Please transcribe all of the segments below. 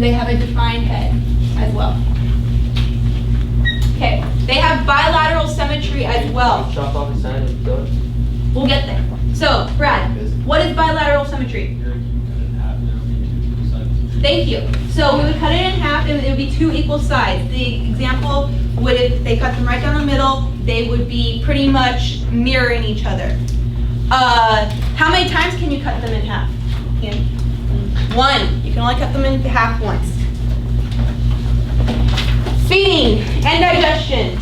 and they have a defined head as well. Okay, they have bilateral symmetry as well. Chop off his side and do it. We'll get there. So, Brad, what is bilateral symmetry? Thank you. So we would cut it in half and it would be 2 equal sides. The example would, if they cut them right down the middle, they would be pretty much mirroring each other. How many times can you cut them in half? Ian? 1. You can only cut them in half once. Feeding and digestion.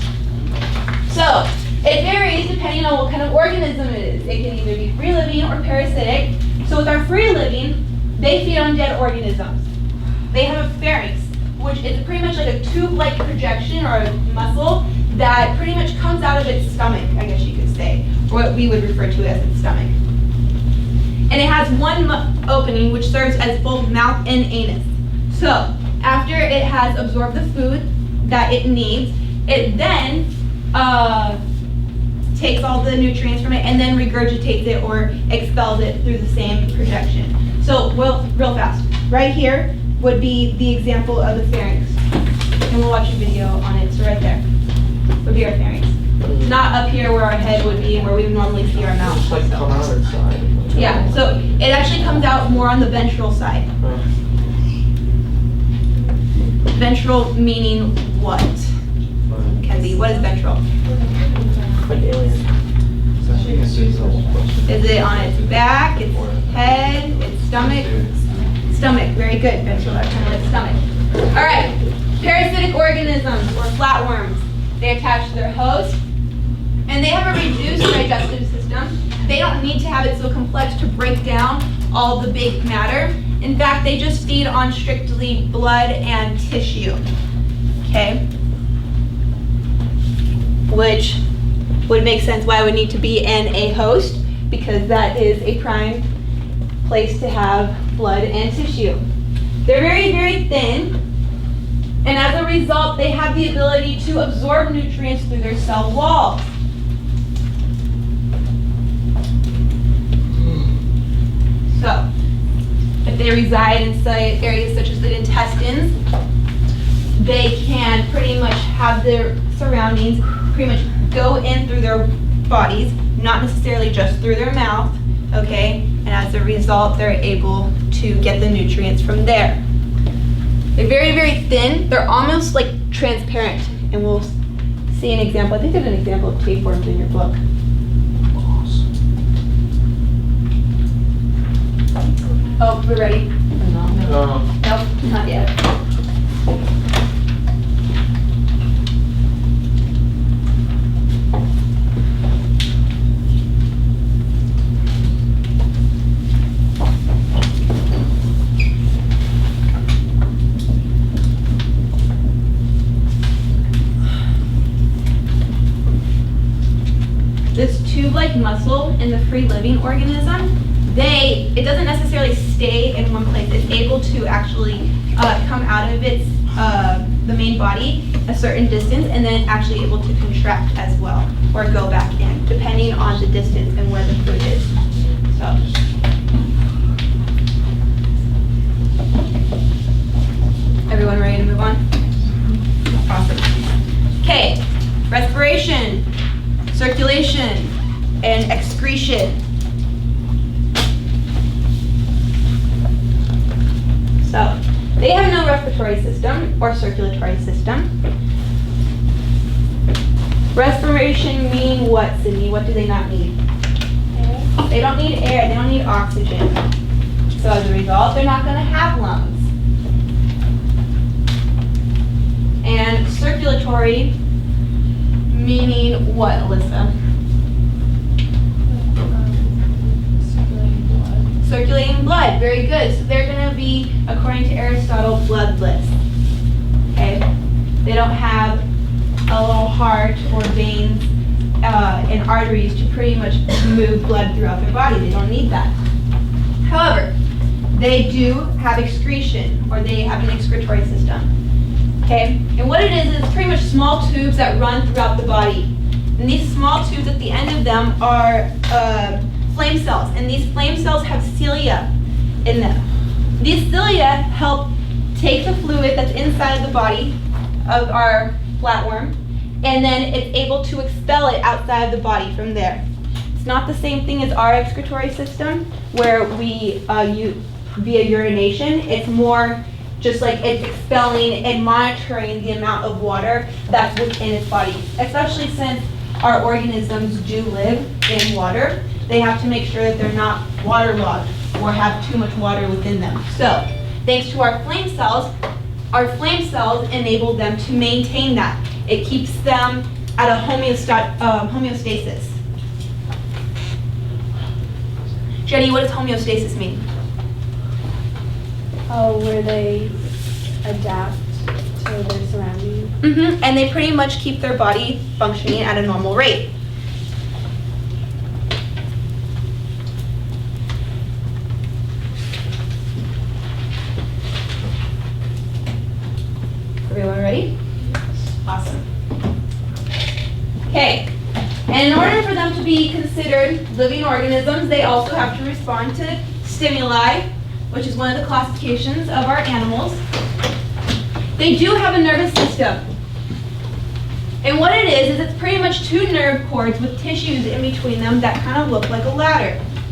So it varies depending on what kind of organism it is. It can either be free living or parasitic. So with our free living, they feed on dead organisms. They have a pharynx, which is pretty much like a tube-like projection or a muscle that pretty much comes out of its stomach, I guess you could say, or what we would refer to as its stomach. And it has one opening which serves as both mouth and anus. So after it has absorbed the food that it needs, it then takes all the nutrients from it and then regurgitates it or expels it through the same projection. So real fast, right here would be the example of the pharynx. And we'll watch a video on it. So right there would be our pharynx. Not up here where our head would be and where we would normally see our mouth. Just like come out of the side. Yeah, so it actually comes out more on the ventral side. Ventral meaning what? Kenzie, what is ventral? Like alien. Is it on its back, its head, its stomach? Stomach, very good. Ventral, that's kind of like stomach. All right, parasitic organisms or flatworms. They attach to their host, and they have a reduced digestive system. They don't need to have it so complex to break down all the big matter. In fact, they just feed on strictly blood and tissue, okay? Which would make sense why it would need to be in a host, because that is a prime place to have blood and tissue. They're very, very thin, and as a result, they have the ability to absorb nutrients through their cell walls. So, if they reside in areas such as the intestines, they can pretty much have their surroundings pretty much go in through their bodies, not necessarily just through their mouth, okay? And as a result, they're able to get the nutrients from there. They're very, very thin. They're almost like transparent. And we'll see an example. I think there's an example of tapeworms in your book. Oh, we're ready? No. Nope, not yet. This tube-like muscle in the free living organism, it doesn't necessarily stay in one place. It's able to actually come out of its the main body a certain distance and then actually able to contract as well or go back in, depending on the distance and where the food is. So, everyone ready to move on? Awesome. Okay, respiration, circulation, and excretion. So, they have no respiratory system or circulatory system. Respiration mean what, Sydney? What do they not need? Air. They don't need air, they don't need oxygen. So as a result, they're not going to have lungs. And circulatory meaning what, Alyssa? Circulating blood, very good. So they're going to be, according to Aristotle, bloodless. Okay? They don't have a little heart or veins and arteries to pretty much move blood throughout their body. They don't need that. However, they do have excretion, or they have an excretory system. Okay? And what it is pretty much small tubes that run throughout the body. And these small tubes at the end of them are flame cells, and these flame cells have cilia in them. These cilia help take the fluid that's inside of the body of our flatworm, and then it's able to expel it outside of the body from there. It's not the same thing as our excretory system, where we via urination. It's more just like it's expelling and monitoring the amount of water that's within its body. Especially since our organisms do live in water, they have to make sure that they're not waterlogged or have too much water within them. So, thanks to our flame cells enable them to maintain that. It keeps them at a homeostasis. Jenny, what does homeostasis mean? Oh, where they adapt to their surroundings. And they pretty much keep their body functioning at a normal rate. Everyone ready? Awesome. Okay, and in order for them to be considered living organisms, they also have to respond to stimuli, which is one of the classifications of our animals. They do have a nervous system. And what it is it's pretty much two nerve cords with tissues in between them that kind of look like a ladder.